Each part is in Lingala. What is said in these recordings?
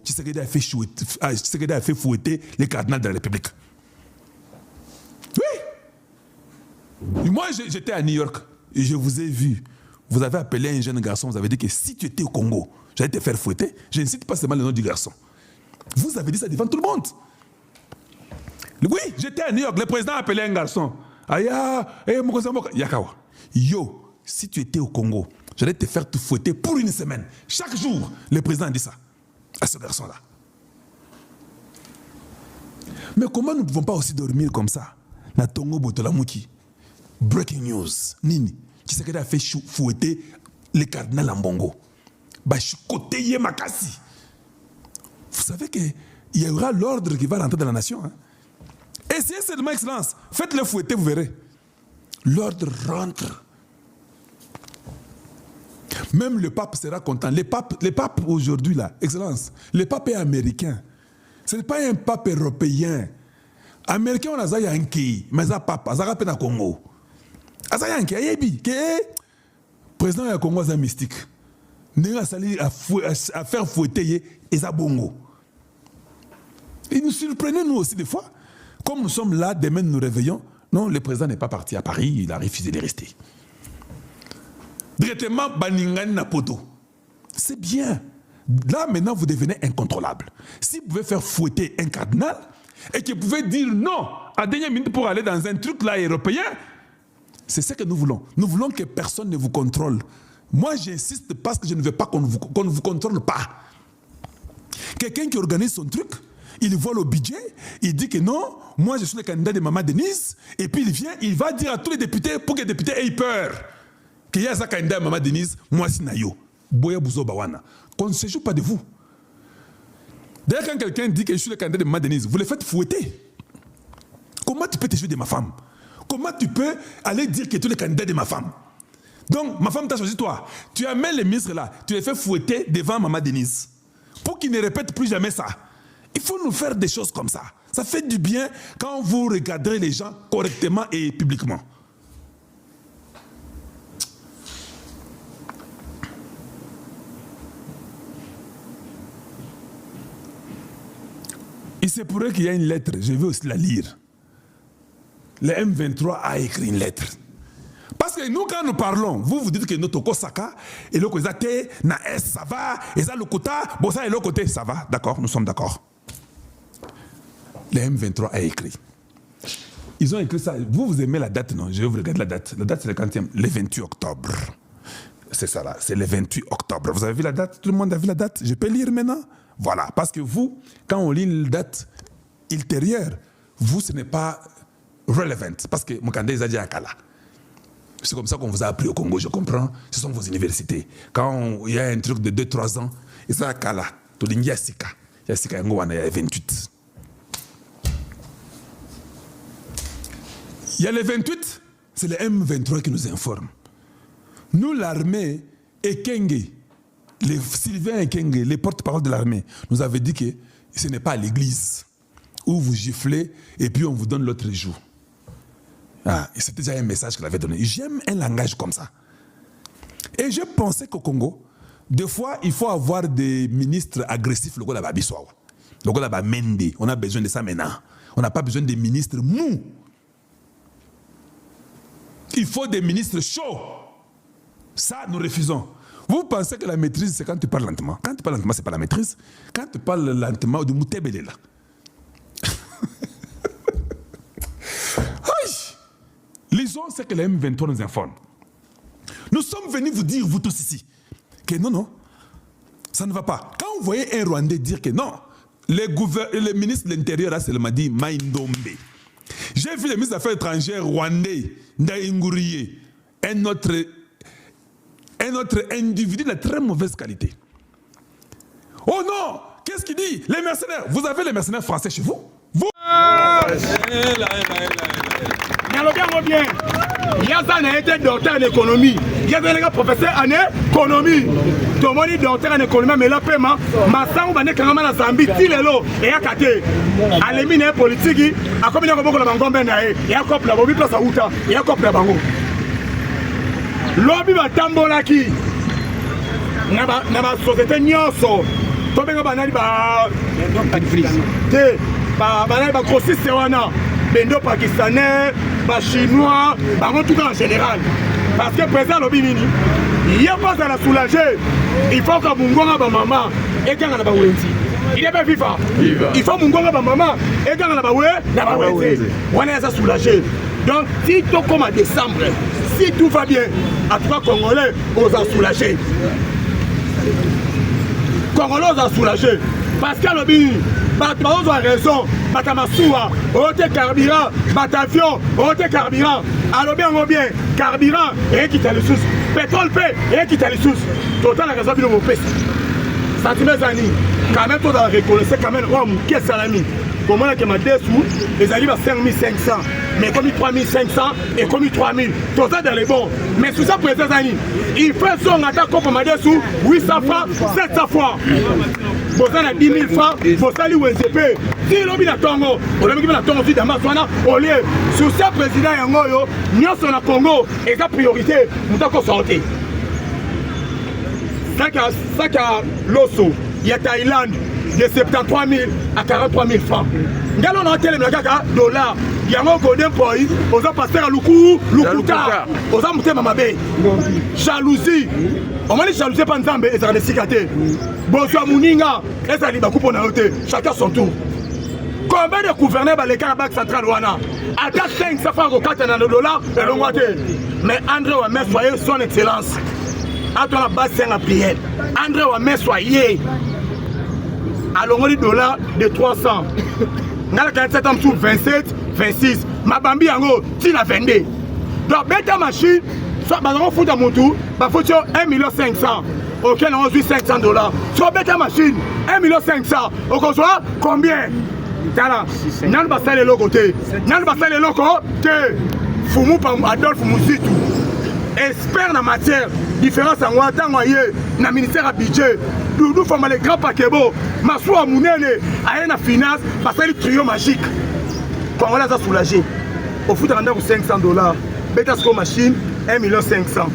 Tshisekedi a fait fouetter les cardinals de la République. Oui. Moi, j'étais à New York et je vous ai vu. Vous avez appelé un jeune garçon, vous avez dit que si tu étais au Congo, j'allais te faire fouetter. Je ne cite pas seulement le nom du garçon. Vous avez dit ça devant tout le monde. Oui, j'étais à New York, le président a appelé un garçon. Yakawa. Yo, si tu étais au Congo, j'allais te faire te fouetter pour une semaine. Chaque jour, le président a dit ça à ce garçon-là. Mais comment nous ne pouvons pas aussi dormir comme ça? Na Tongo Botolamuki. Breaking news. Nini. Qui s'est fait fouetter les cardinals en Bongo. Bachikote Yemakasi. Vous savez qu'il y aura l'ordre qui va rentrer dans la nation. Hein? Essayez seulement, Excellence. Faites-le fouetter, vous verrez. L'ordre rentre. Même le pape sera content. Les papes aujourd'hui, là, Excellence, le pape est américain. Ce n'est pas un pape européen. Américain, on a ça Yankee, mais ça pape, ça rappelle dans Congo. Ça Yankee, Ayebi, qui est président du Congo, c'est mystique. Nous à faire fouetter et ça bongo. Il nous surprenait, nous aussi, des fois. Comme nous sommes là, demain nous nous réveillons. Non, le président n'est pas parti à Paris, il a refusé de rester. Directement, Baningani Napoto. C'est bien. Là, maintenant, vous devenez incontrôlable. Si vous pouvez faire fouetter un cardinal et que vous pouvez dire non à dernière minute pour aller dans un truc là européen, c'est ce que nous voulons. Nous voulons que personne ne vous contrôle. Moi, j'insiste parce que je ne veux pas qu'on ne vous contrôle pas. Quelqu'un qui organise son truc, il voit le budget, il dit que non, moi je suis le candidat de Maman Denise, et puis il vient, il va dire à tous les députés pour que les députés aient peur qu'il y a un candidat de Maman Denise, moi c'est Nayo. Boya Bouzo Bawana. Qu'on ne se joue pas de vous. D'ailleurs, quand quelqu'un dit que je suis le candidat de Maman Denise, vous le faites fouetter. Comment tu peux te jouer de ma femme? Comment tu peux aller dire que tu es le candidat de ma femme? Donc, ma femme t'a choisi toi. Tu amènes les ministres là, tu les fais fouetter devant Maman Denise. Pour qu'ils ne répètent plus jamais ça. Il faut nous faire des choses comme ça. Ça fait du bien quand vous regarderez les gens correctement et publiquement. Il se pourrait qu'il y ait une lettre, je vais aussi la lire. Le M23 a écrit une lettre. Parce que nous, quand nous parlons, vous dites que notre Kosaka, et le Kozate, na S, ça va, et ça le Kota, bon ça et le côté, ça va, d'accord, nous sommes d'accord. Le M23 a écrit. Ils ont écrit ça. Vous aimez la date, non? Je vais vous regarder la date. La date, c'est le 40e, le 28 octobre. C'est ça là, c'est le 28 octobre. Vous avez vu la date? Tout le monde a vu la date? Je peux lire maintenant? Voilà, parce que vous, quand on lit une date ultérieure, vous, ce n'est pas relevant. Parce que Mokande Zadi Akala. C'est comme ça qu'on vous a appris au Congo, je comprends. Ce sont vos universités. Quand il y a un truc de 2-3 ans, et ça Akala, Tolingi Yasika. Yasika Yangowana, il y a 28. Il y a le 28, c'est le M23 qui nous informe. Nous, l'armée, Ekenge, Sylvain Ekenge, les porte-parole de l'armée, nous avaient dit que ce n'est pas à l'église où vous giflez et puis on vous donne l'autre jour. Ah, c'était déjà un message qu'il avait donné. J'aime un langage comme ça. Et je pensais qu'au Congo, des fois, il faut avoir des ministres agressifs, le Gola Biswawa, le Gola Mende. On a besoin de ça maintenant. On n'a pas besoin des ministres mous. Il faut des ministres chauds. Ça, nous refusons. Vous pensez que la maîtrise, c'est quand tu parles lentement. Quand tu parles lentement, ce n'est pas la maîtrise. Quand tu parles lentement, de Moutébélé là. Lisons ce que le M23 nous informe. Nous sommes venus vous dire, vous tous ici, que non, non, ça ne va pas. Quand vous voyez un Rwandais dire que non, le ministre de l'Intérieur a seulement dit Maïndombe. J'ai vu le ministre des Affaires étrangères rwandais, Ndaïngourié, un autre individu de très mauvaise qualité. Oh non, qu'est-ce qu'il dit? Les mercenaires, vous avez les mercenaires français chez vous? Vous bien. Il y a un été docteur en économie. Il y a un professeur en économie. Tout le monde est docteur en économie, mais le paiement, ma sang va naître quand même en Zambie, Tilelo, et à Kate. À l'émine politique, à combien de beaucoup de bango benae, et à couple la bobby place à Outa, et à couple la bango. Lobby va tambolaki. N'a pas société nyoso. tobenga banani ba te banani ba grossiste wana bendo pakistanais ba chinois bango tout en général parce que président lobi nini il pas à la soulager il faut que mungonga ba maman et kanga na ba wenzi il est pas vivant il faut mungonga ba maman et kanga na ba wenzi wana ça soulager. Donc si tout comme en décembre, si tout va bien, à trois Congolais, on va soulager. Congolais, on va soulager. Parce que le on a raison, Batamassoua, on a carburant, Batavion, on a carburant. Alors bien, on bien, carburant, et qui t'a les sous. Pétrole paix, et qui t'a les sous. Total, la raison de mon pèse. Sentiments amis, quand même, tout dans la reconnaissance, quand même, oh, qu'est-ce que ça l'a mis? Comment on a des sous, les arrivent à 5500, mais comme 3500 et comme 3000, tout ça dans les bons. Mais sous ça, pour les années, il fait son attaque comme des sous, 800 francs, 700 francs. Vous avez 10 000 francs, vous avez le NCP. Si l'on a Tongo, on a mis la Tongo aussi dans ma soirée, au lieu, sous ça, président Yangoyo, nous sommes au Congo, et la priorité, nous avons sorti. Ça qui a l'osso, il y a Thaïlande. De 73 000 à 43 000 francs. Nous avons un $. Il y a un golden point, on a passé à Lukuta, on a monté Mamabé. Jalousie. On m'a dit jalousie pas Nzambe et ça a des cicatrices. Bonsoir Mouninga, et ça a dit qu'on a noté. Chacun son tour. Combien de gouverneurs dans les Banque centrale Wana? À 500 francs au $4, et l'on va dire. Mais André Ouamé, soyez son excellence. À toi la base, c'est la prière. André Ouamé, soyez. Alors on dit $ de 300. Dans le 47 ans, 27, 26. Ma bambi yango, tu l'as vendu. Donc, bête ta machine, soit on fout dans mon tour, il faut 1 500 000. Ok, on a $500. Soit bête ta machine, 1 500 000. Au consoir, combien? Tala, nan ba sale loko te. Nan ba sale loko te. Fumu pa Adolphe Mouzitou. Expert en matière, différence en Ouattan, na ministère à budget. Doudou forme les grands paquets. Massoua Mounene, à la finance, parce que le trio magique. Quand on a soulagé, au foot, on a $500. Betasco machine, 1 500 000.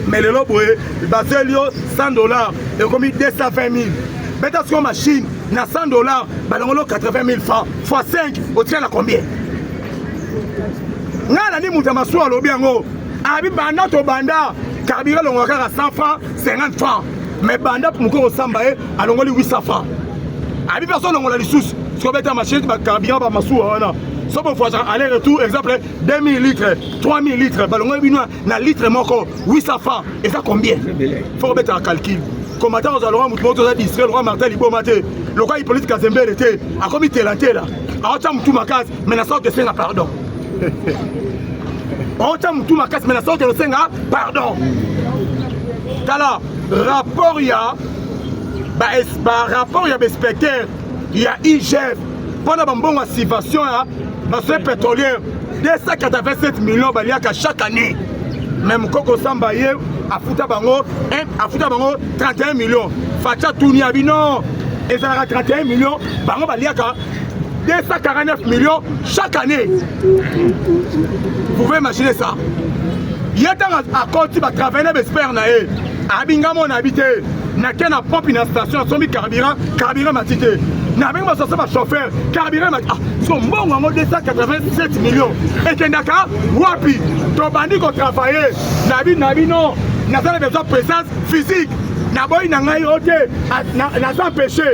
Mais le lobo, Baselio, $100, et comme 220 000. Betasco machine, na $100, balongolo 80 000 francs, fois 5, au tien à combien? N'a ni Moutamassoua, l'obiango. Abi banda to banda, carburant l'ongaka à 100 francs, 50 francs. Mais banda pour nous sambaye, allongoli 800 francs. Abi personne on a les sous. Si on met ta machine, carburant ba Massoua wana. Sauf une fois aller-retour, exemple 2000 litres, 3000 litres, balongoli binoa na litre moko 800 francs. Et ça combien? Faut mettre un calcul. Comme attends aux allons moto za distrait, le roi Martin Libo maté. Le roi Hippolyte Kazembe était a comme telanté là. A otam tout ma case, mais na sorte de senga pardon. On t'a tout ma casse, mais la sorte de Senga, pardon. Tala, rapport il y a, rapport il y a des spectateurs, il y a IGF, pendant une bonne situation, dans ce pétrolier, 287 millions de chaque année. Même Koko Sambaye, à Foutabango, 31 millions. Facha Touni Abino, et ça a 31 millions, Bango Baliaka. 249 millions chaque année. Vous pouvez imaginer ça. Il y a à côté de travailler avec l'espère naé. Abinga mon habité. N'a qu'un pompe une station, a mis carburant matité. N'a même pas chauffeur, carburant matité. Ah, son bon moment 287 millions. Et qu'il n'y a qu'à wapi. Ton bandit qu'on travaille. Nabi non. N'a pas besoin de présence physique. N'a pas n'a pas empêché.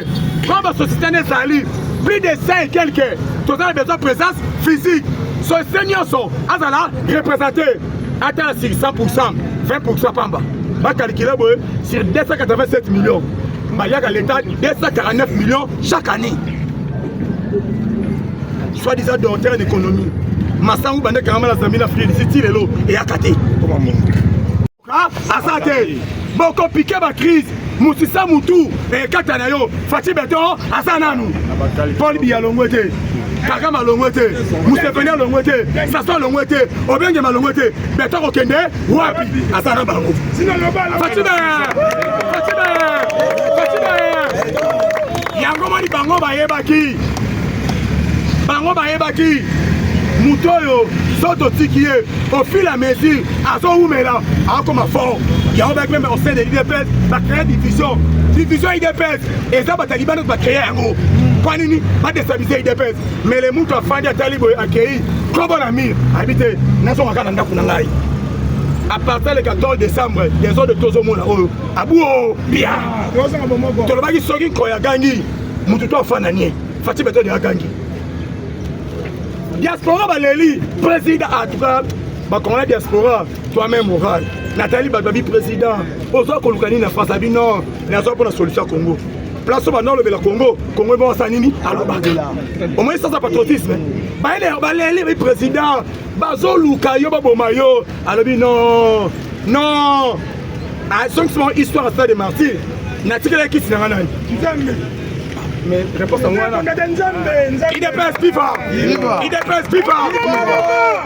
Comme la société n'est pas libre. Plus de 5 et quelques, total besoin de présence physique. Son seigneur sont représentés à 100%, 20% pamba. Va calculer sur 287 millions. Il y a l'État 249 millions chaque année. Soit-disant docteur d'économie. Massangou Bande Karama la Zambie la Fride, c'est Tirelo et Akate. Asante, beaucoup piqué ma crise. Moussissa Moutou et Katanayo, Fatih Beton, Asananu, Paul Bialongwete, Kagama Longwete, Moussefenia Longwete, Sasson Longwete, Obengema Longwete, Beton Okende, Wapi, Asana Bango. Fatih Yangomani Bango Bayebaki, Bango Bayebaki, Moutoyo, Soto Tikiye, au fil à mesure, à son oumela, à comme à fond. il y a même au sein de l'IDPS, va créer division. Division IDPS. Et ça, les talibans va créer un gros. Panini va déstabiliser IDPS. Mais les moutons fans des talibans accueillis, comme on a mis, habité, Nason Wakanda Kunangai. À partir du 14 décembre, les autres de Tozomo là, Abou, bien. Tu le bagage sogi koya gangi, mututo fananie. Fati beto de gangi. Diaspora baleli, président en tout cas, bah quand on a diaspora, toi-même moral. Nathalie Bababi président. Ozo kolukani na France abi non, na zo pour la solution Congo. Place au nord le Congo, Congo bon sanini aloba. Au moins ça patriotisme. Baleli président. Bazo Luka yo baboma yo alobi non non a son histoire à ça de martyr natikela kiti na nani Nzambe mais réponse à moi là il dépasse FIFA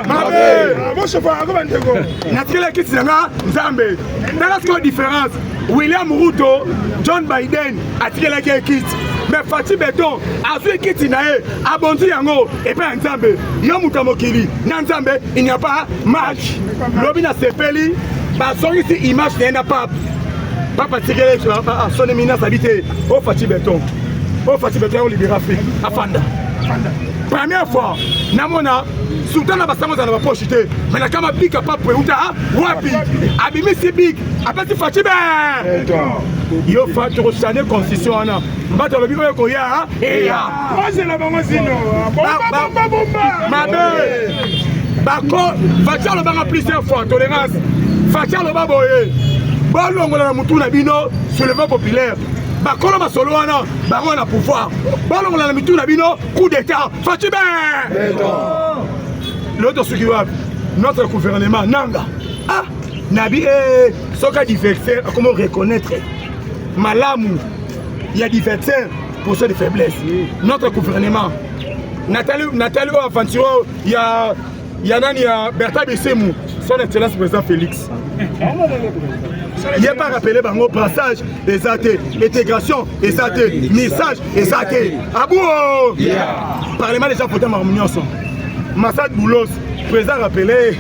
mabe mo chefa ko bandeko natikela kiti na Nzambe dans la différence William Ruto John Biden atikela kiti mais Fati Beton a vu kiti na e abondi yango et pas Nzambe yo mutamokili na Nzambe il n'y a pas match lobi na sepeli ba so ici image n'a pas tikele son éminence habité au Fati Beton au libérer Afrique afanda première fois namona sultana basamo za na poche te mais na kama big pas peuta wapi abimi si big apati Fati yo Fati rochane constitution ana mbato lobi ko ya ya moi la bango sino bomba mabe bako Fati lo banga plusieurs fois tolérance Fati lo baboye bolongo na mutu na bino soulèvement populaire bakolo masolo wana bango na pouvoir bolongo na mutu na bino coup d'état Fati l'autre ce qui va notre gouvernement nanga ah nabi soka diversaire comment reconnaître malamu il y a diversaire pour ceux de faiblesse notre gouvernement Nathalie Avanturo il y a nani ya Bertha Bissemu son excellence président Félix il n'est pas rappelé bango brassage des athées intégration des athées message des athées abou parlement déjà voté marmignon Massad Boulos président rappelé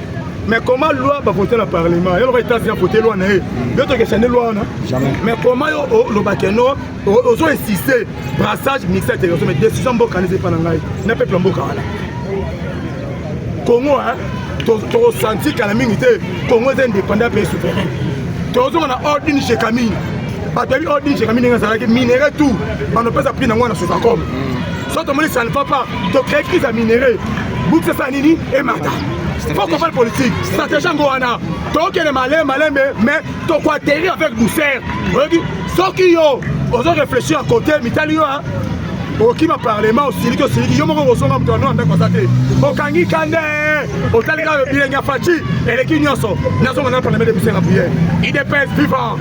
mais comment loi va voter le parlement il aurait été voté loi na d'autres questions loi mais comment le bakeno ozo insister brassage mixage intégration mais décision mboka ne pas ngai na peuple mboka wana Congo hein to senti kana mingi te Congo est indépendant pays souverain tozo na ordre chez Camille ba tabi ordre chez Camille ngasa ki minerai tout on ne peut pas prendre na sofa comme soit to moni ça ne va pas to créer crise à minerai bout ça nini et mata faut qu'on parle politique stratégie ngoana donc il est malin mais to quoi terrir avec douceur ce qui yo ozo réfléchir à côté mitali yo hein au parlement aussi que yo moko osonga mto no anda constater okangi kande otalika bilenga Fati et les kinyoso nazo na parlement de Bissau Prière IDPS vivant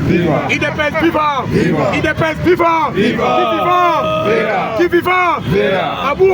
IDPS vivant IDPS vivant qui vivant abou